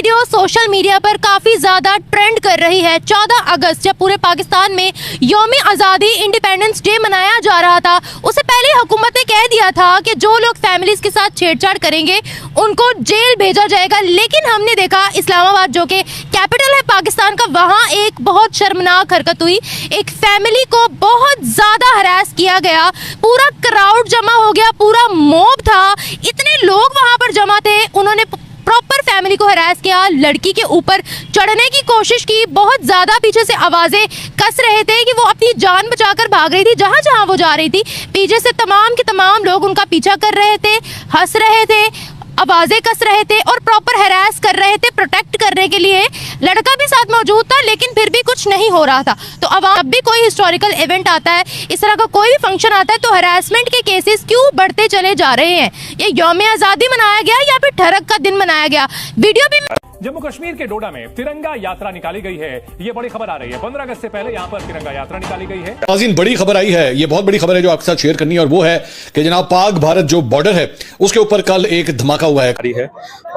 Video social media पर काफी ज्यादा ट्रेंड कर रही है। 14 अगस्त जब पूरे पाकिस्तान में यौम आज़ादी इंडिपेंडेंस डे मनाया जा रहा था, उससे पहले हुकूमत ने कह दिया था कि जो लोग फैमिलीज के साथ छेड़छाड़ करेंगे उनको जेल भेजा जाएगा। लेकिन हमने देखा इस्लामाबाद जो कि कैपिटल है पाकिस्तान का, वहाँ एक बहुत शर्मनाक हरकत हुई। एक फैमिली को बहुत ज्यादा हरास किया गया, पूरा क्राउड जमा हो गया, पूरा मॉब था, इतने लोग वहाँ पर जमा थे। उन्होंने प्रॉपर फैमिली को हरास किया, लड़की के ऊपर चढ़ने की कोशिश की, बहुत ज्यादा पीछे से आवाजें कस रहे थे कि वो अपनी जान बचाकर भाग रही थी। जहां जहां वो जा रही थी पीछे से तमाम के तमाम लोग उनका पीछा कर रहे थे, हंस रहे थे, आवाजें कस रहे थे और प्रॉपर हरास कर रहे थे। प्रोटेक्ट करने के लिए लड़का भी साथ मौजूद था, लेकिन फिर भी कुछ नहीं हो रहा था। तो अब भी कोई हिस्टोरिकल इवेंट आता है, इस तरह का कोई भी फंक्शन आता है, तो हरासमेंट के केसेस क्यों बढ़ते चले जा रहे हैं? ये यौम आज़ादी मनाया गया या फिर ठरक का दिन मनाया गया? वीडियो भी जम्मू कश्मीर के डोडा में तिरंगा यात्रा निकाली गई है। ये बड़ी खबर आ रही है। 15 अगस्त से पहले यहाँ पर तिरंगा यात्रा निकाली गई है। नाज़रीन, बड़ी खबर आई है, ये बहुत बड़ी खबर है जो आपके साथ शेयर करनी है, और वो है कि जनाब पाक भारत जो बॉर्डर है उसके ऊपर कल एक धमाका हुआ है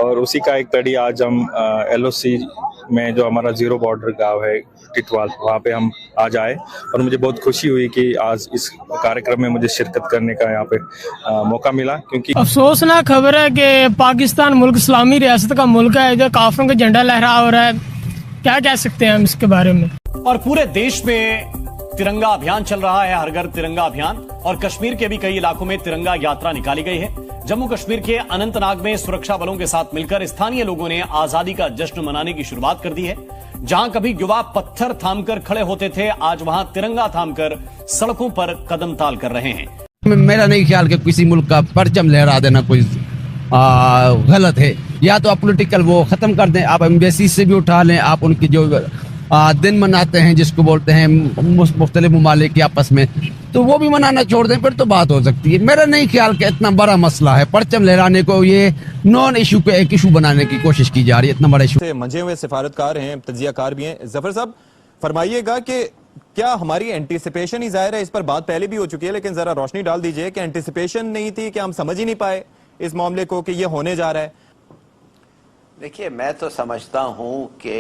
और उसी का एक कड़ी आज हम LOC में जो हमारा जीरो बॉर्डर गांव है टिटवाल, वहाँ पे हम आज आए और मुझे बहुत खुशी हुई कि आज इस कार्यक्रम में मुझे शिरकत करने का यहाँ पे मौका मिला। क्योंकि अफसोसनाक खबर है कि पाकिस्तान मुल्क इस्लामी रियासत का मुल्क है, इधर काफिरों का झंडा लहरा हो रहा है। क्या कह सकते हैं हम इसके बारे में? और पूरे देश में तिरंगा अभियान चल रहा है, हर घर तिरंगा अभियान, और कश्मीर के भी कई इलाकों में तिरंगा यात्रा निकाली गई है। जम्मू कश्मीर के अनंतनाग में सुरक्षा बलों के साथ मिलकर स्थानीय लोगों ने आजादी का जश्न मनाने की शुरुआत कर दी है। जहां कभी युवा पत्थर थामकर खड़े होते थे, आज वहां तिरंगा थामकर सड़कों पर कदम ताल कर रहे हैं। मेरा नहीं ख्याल कि किसी मुल्क का परचम लहरा देना कोई गलत है। या तो आप पॉलिटिकल वो खत्म कर दें, आप एम्बेसी से भी उठा लें, आप उनकी जो दिन मनाते हैं जिसको बोलते हैं मुख्तलिफ ममालिक आपस में, तो वो भी मनाना छोड़ दें, फिर तो बात हो सकती है। मेरा नहीं ख्याल कि इतना बड़ा मसला है परचम लहराने को ये नॉन इशू को एक इशू बनाने की कोशिश की जा रही है। इतना बड़ा इशू मंझे हुए सिफारतकार हैं, तजियाकार भी हैं। जफर साहब फरमाइएगा कि क्या हमारी एंटीसिपेशन ही जाहिर है, इस पर बात पहले भी हो चुकी है, लेकिन जरा रोशनी डाल दीजिए कि एंटीसिपेशन नहीं थी कि हम समझ ही नहीं पाए इस मामले को कि ये होने जा रहा है? देखिए, मैं तो समझता हूं कि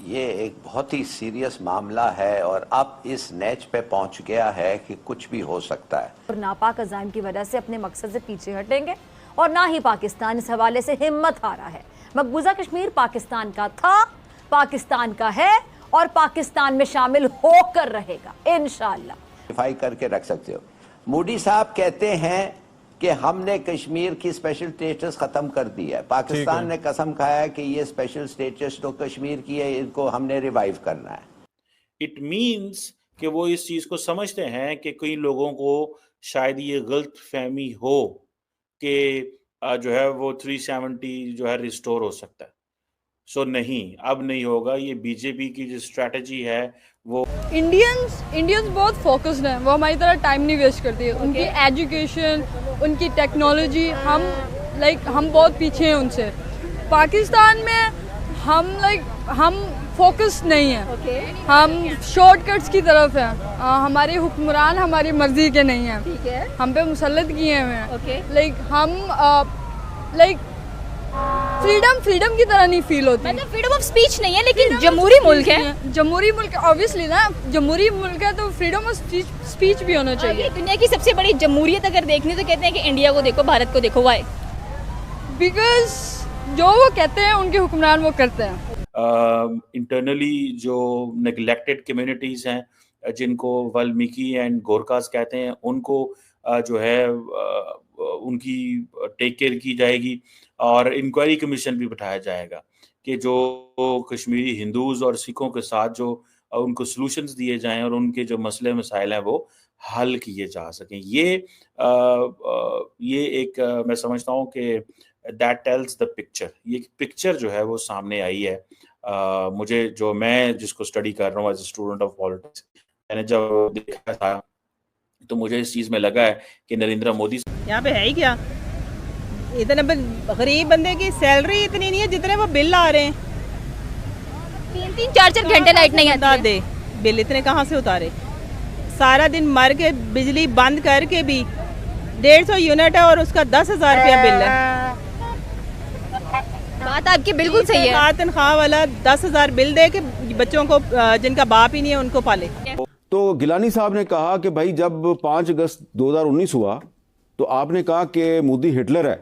ये एक बहुत ही सीरियस मामला है और अब इस नेच पे पहुंच गया है कि कुछ भी हो सकता है। और नापाक अज़ाइम की वजह से अपने मकसद से पीछे हटेंगे और ना ही पाकिस्तान इस हवाले से हिम्मत हारा है। मकबूजा कश्मीर पाकिस्तान का था, पाकिस्तान का है और पाकिस्तान में शामिल होकर रहेगा इंशाअल्लाह। सिफाई करके रख सकते हो। मोदी साहब कहते हैं कि हमने कश्मीर की स्पेशल स्टेटस खत्म कर दी है। पाकिस्तान ने कसम खाया है कि ये स्पेशल स्टेटस तो कश्मीर की है, इनको हमने रिवाइव करना है। इट मीन्स कि वो इस चीज को समझते हैं कि कई लोगों को शायद ये गलत फहमी हो कि जो है वो 370 जो है रिस्टोर हो सकता है। सो नहीं, अब नहीं होगा। ये बीजेपी की जो स्ट्रेटजी है वो इंडियंस बहुत फोकस्ड हैं, वो हमारी तरह टाइम नहीं वेस्ट करती है। उनकी एजुकेशन, उनकी टेक्नोलॉजी, हम बहुत पीछे हैं उनसे। पाकिस्तान में हम फोकस नहीं हैं, हम शॉर्टकट्स की तरफ हैं। हमारे हुक्मरान हमारी मर्जी के नहीं हैं, हम पे मुसल्लत किए हुए हैं। हम फ्रीडम की तरह नहीं फील होती। मतलब फ्रीडम ऑफ स्पीच नहीं है, लेकिन जमहूरी मुल्क है। जमहूरी मुल्क ऑब्वियसली ना, जमहूरी मुल्क है तो फ्रीडम ऑफ स्पीच भी होना चाहिए। दुनिया की सबसे बड़ी जमहूरियत अगर देखनी तो कहते हैं कि इंडिया को देखो, भारत को देखो। वाई? बिकॉज जो वो कहते हैं उनके हुक्मरान वो करते हैं। इंटरनली जो नेग्लेक्टेड कम्युनिटीज हैं, जिनको वाल्मीकि एंड गोरखास कहते हैं, उनको जो है उनकी टेक केयर की जाएगी और इंक्वायरी कमीशन भी बिठाया जाएगा कि जो कश्मीरी हिंदूज और सिखों के साथ जो उनको सॉल्यूशंस दिए जाएं और उनके जो मसले मसाइल हैं वो हल किए जा सकें। ये एक मैं समझता हूँ कि दैट टेल्स द पिक्चर। ये पिक्चर जो है वो सामने आई है। मुझे जो मैं जिसको स्टडी कर रहा हूँ as a student of politics, मैंने जब देखा था तो मुझे इस चीज में लगा है कि नरेंद्र मोदी यहाँ पे है ही क्या, इतने गरीब बंदे की सैलरी इतनी नहीं है जितने वो बिल आ रहे हैं। 3-3, 4-4 घंटे लाइट नहीं आती दे, बिल इतने कहाँ से उतारे? सारा दिन मर के बिजली बंद करके भी 150 यूनिट है और उसका 10,000 रुपया बिल है। बात आपकी बिल्कुल सही है। सरकार तनख्वाह वाला 10,000 बिल दे के बच्चों को जिनका बाप ही नहीं है उनको पाले। तो गिलानी साहब ने कहा कि भाई जब 5 अगस्त 2019 हुआ तो आपने कहा कि मोदी हिटलर है,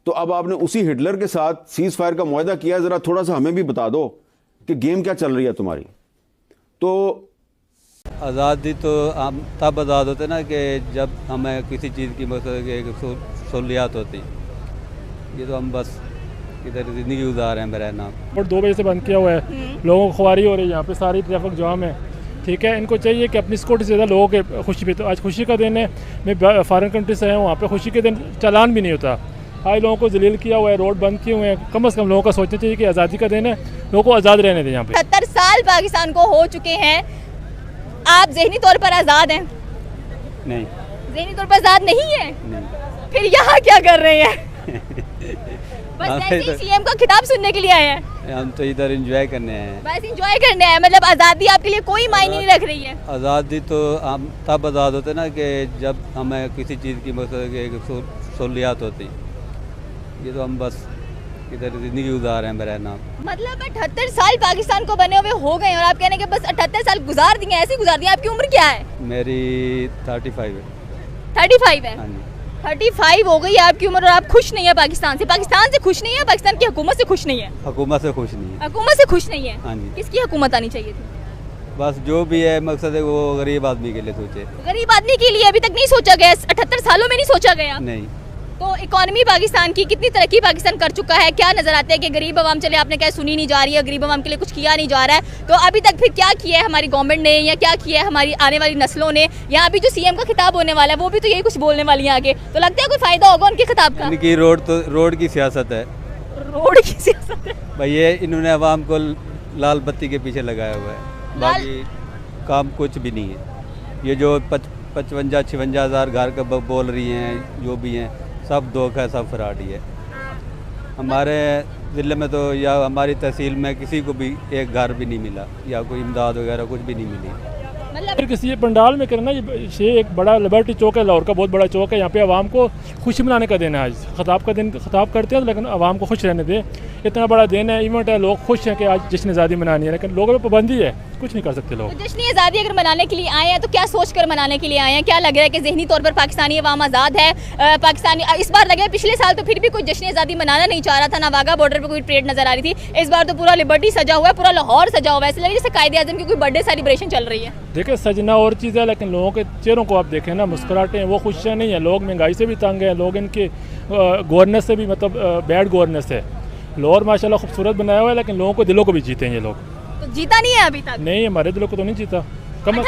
तो अब आपने उसी हिटलर के साथ सीज फायर का मुआहदा किया, ज़रा थोड़ा सा हमें भी बता दो कि गेम क्या चल रही है तुम्हारी। तो आज़ादी तो हम तब आज़ाद होते ना कि जब हमें किसी चीज़ की मतलब सहूलियात होती। ये तो हम बस इधर ज़िंदगी गुजार रहे हैं मेरा नाम। और 2 बजे से बंद किया हुआ है, लोगों को खुआरी हो रही है, यहाँ पे सारी ट्रैफिक जाम है। ठीक है, इनको चाहिए कि अपनी सिक्योरिटी से ज़्यादा लोगों के खुशी पे, तो आज खुशी का दिन है, मैं फॉरेन कंट्री से आया हूँ, वहाँ पे खुशी के दिन चालान भी नहीं होता। आज लोगों को जलील किया हुआ है, रोड बंद किए हुए हैं। कम से कम लोगों का सोचना चाहिए कि आज़ादी का दिन है, लोगों को आज़ाद रहने दें। यहाँ पे 70 साल पाकिस्तान को हो चुके हैं, आप जहनी तौर पर आज़ाद हैं? नहीं, जहनी तौर पर आज़ाद नहीं है। नहीं। फिर यहाँ क्या कर रहे हैं? बस ऐसे ही सीएम का खिताब सुनने के लिए आए हैं। हम तो इधर एंजॉय करने आए हैं। बस एंजॉय करने आए, मतलब आज़ादी आपके लिए कोई मायने नहीं रख रही है? आज़ादी तो हम तब आज़ाद होते ना कि जब हमें किसी चीज़ की मतलब सहूलियात होती। ये तो हम बस इधर ज़िंदगी गुजार रहे हैं मेरा नाम। मतलब 78 साल पाकिस्तान को बने हुए हो गए और आप कहने के बस 78 साल गुजार दिए, ऐसे गुजार दिए। आपकी उम्र क्या है? मेरी 35 है। 35 है? हाँ जी। 35 हो गई आपकी उम्र और आप खुश नहीं है पाकिस्तान से? पाकिस्तान से खुश नहीं है, पाकिस्तान की हुकूमत से खुश नहीं है? हुकूमत से खुश नहीं है। हुकूमत से खुश नहीं है? हाँ जी। किसकी हुकूमत आनी चाहिए थी? बस जो भी है मकसद है वो गरीब आदमी के लिए सोचे। गरीब आदमी के लिए अभी तक नहीं सोचा गया, 78 सालों में नहीं सोचा गया। नहीं। तो इकोनॉमी पाकिस्तान की कितनी तरक्की पाकिस्तान कर चुका है, क्या नजर आता है कि गरीब आवाम, चले आपने क्या सुनी नहीं जा रही है, गरीब आवाम के लिए कुछ किया नहीं जा रहा है, तो अभी तक फिर क्या किया है हमारी गवर्नमेंट ने या क्या किया है हमारी आने वाली नस्लों ने? या अभी जो सीएम का खिताब होने वाला है वो भी तो यही कुछ बोलने वाली है आगे, तो लगता है कोई फायदा होगा उनके खिताब का? इनकी रोड की सियासत है। रोड की सियासत है भाई, ये इन्होंने अवाम को लाल बत्ती के पीछे लगाया हुआ है, बाकी काम कुछ भी नहीं है। ये जो 55-56 हज़ार घर का बोल रही हैं, जो भी हैं, सब धोखा, सब फ्रॉड ही है। हमारे ज़िले में तो या हमारी तहसील में किसी को भी एक घर भी नहीं मिला या कोई इमदाद वगैरह कुछ भी नहीं मिली। फिर किसी ये पंडाल में करना, ये एक बड़ा लिबर्टी चौक है, लाहौर का बहुत बड़ा चौक है। यहाँ पे आवाम को खुशी मनाने का दिन है। आज खिताब का दिन खिताब करते हैं, लेकिन आवाम को खुश रहने दें। इतना बड़ा दिन है, इवेंट है, लोग खुश हैं कि आज जश्न आज़ादी मनानी है, लेकिन लोगों पर पाबंदी है, कुछ नहीं कर सकते लोग। तो जश्न आज़ादी अगर मनाने के लिए आए हैं तो क्या सोच कर मनाने के लिए आए हैं? क्या लग रहा है कि ज़हनी तौर पर पाकिस्तानी अवाम आज़ाद है? पाकिस्तानी इस बार लगे, पिछले साल तो फिर भी कोई जश्न आज़ादी मनाना नहीं चाह रहा था, ना वाघा बॉर्डर पर कोई परेड नजर आ रही थी। इस बार तो पूरा लिबर्टी सजा हुआ है, पूरा लाहौर सजा हुआ है, ऐसे लगे जैसे कायदे आज़म की कोई बर्थडे सेलिब्रेशन चल रही है। देखिए, सजना और चीज़ है, लेकिन लोगों के चेहरों को आप देखें ना, मुस्कुराहटें हैं, वो खुशियाँ नहीं है। लोग महंगाई से भी तंग हैं, लोग इनके गवर्नेंस से भी, मतलब बैड गवर्नेंस है। लाहौर माशाल्लाह खूबसूरत बनाया हुआ है, लेकिन लोगों को दिलों को भी जीते हैं ये लोग। तो जीता नहीं है अभी तक? नहीं, हमारे दिलों को तो नहीं जीता। कम